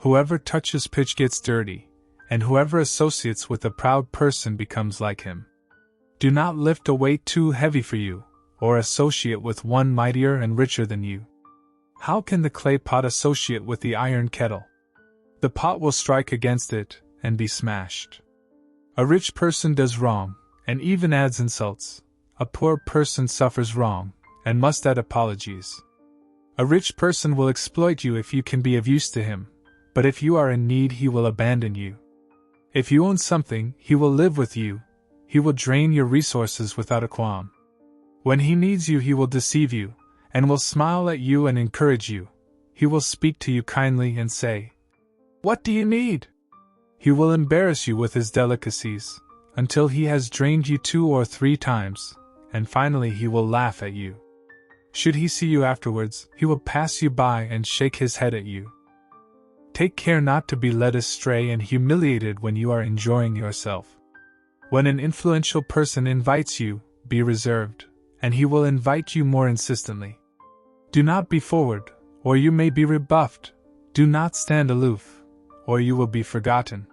Whoever touches pitch gets dirty, and whoever associates with a proud person becomes like him. Do not lift a weight too heavy for you, or associate with one mightier and richer than you. How can the clay pot associate with the iron kettle? The pot will strike against it, and be smashed. A rich person does wrong, and even adds insults. A poor person suffers wrong, and must add apologies. A rich person will exploit you if you can be of use to him, but if you are in need he will abandon you. If you own something, he will live with you. He will drain your resources without a qualm. When he needs you he will deceive you, and will smile at you and encourage you. He will speak to you kindly and say, "What do you need?" He will embarrass you with his delicacies, until he has drained you 2 or 3 times, and finally he will laugh at you. Should he see you afterwards, he will pass you by and shake his head at you. Take care not to be led astray and humiliated when you are enjoying yourself. When an influential person invites you, be reserved, and he will invite you more insistently. Do not be forward, or you may be rebuffed. Do not stand aloof, or you will be forgotten.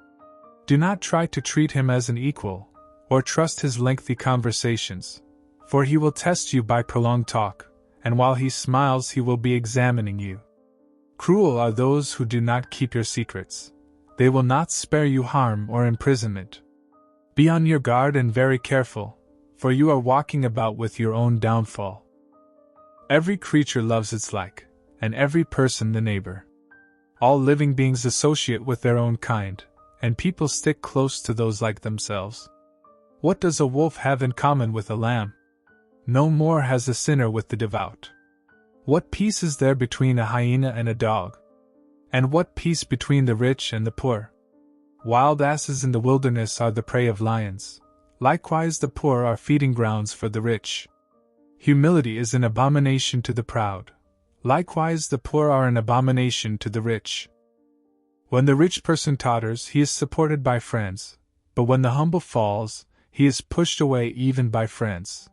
Do not try to treat him as an equal, or trust his lengthy conversations, for he will test you by prolonged talk, and while he smiles he will be examining you. Cruel are those who do not keep your secrets. They will not spare you harm or imprisonment. Be on your guard and very careful, for you are walking about with your own downfall. Every creature loves its like, and every person the neighbor. All living beings associate with their own kind, and people stick close to those like themselves. What does a wolf have in common with a lamb? No more has a sinner with the devout. What peace is there between a hyena and a dog? And what peace between the rich and the poor? Wild asses in the wilderness are the prey of lions. Likewise the poor are feeding grounds for the rich. Humility is an abomination to the proud. Likewise the poor are an abomination to the rich. When the rich person totters, he is supported by friends, but when the humble falls, he is pushed away even by friends.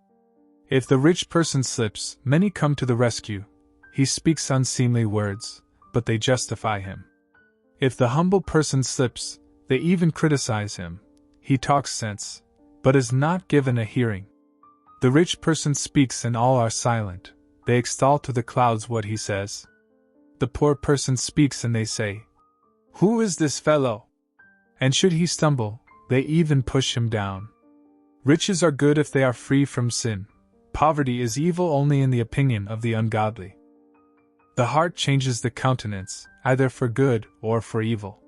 If the rich person slips, many come to the rescue. He speaks unseemly words, but they justify him. If the humble person slips, they even criticize him. He talks sense, but is not given a hearing. The rich person speaks and all are silent. They extol to the clouds what he says. The poor person speaks and they say, "Who is this fellow?" And should he stumble, they even push him down. Riches are good if they are free from sin. Poverty is evil only in the opinion of the ungodly. The heart changes the countenance, either for good or for evil.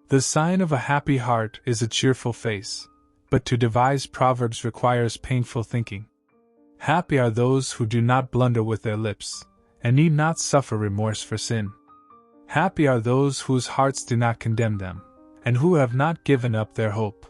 The sign of a happy heart is a cheerful face, but to devise proverbs requires painful thinking. Happy are those who do not blunder with their lips, and need not suffer remorse for sin. Happy are those whose hearts do not condemn them, and who have not given up their hope.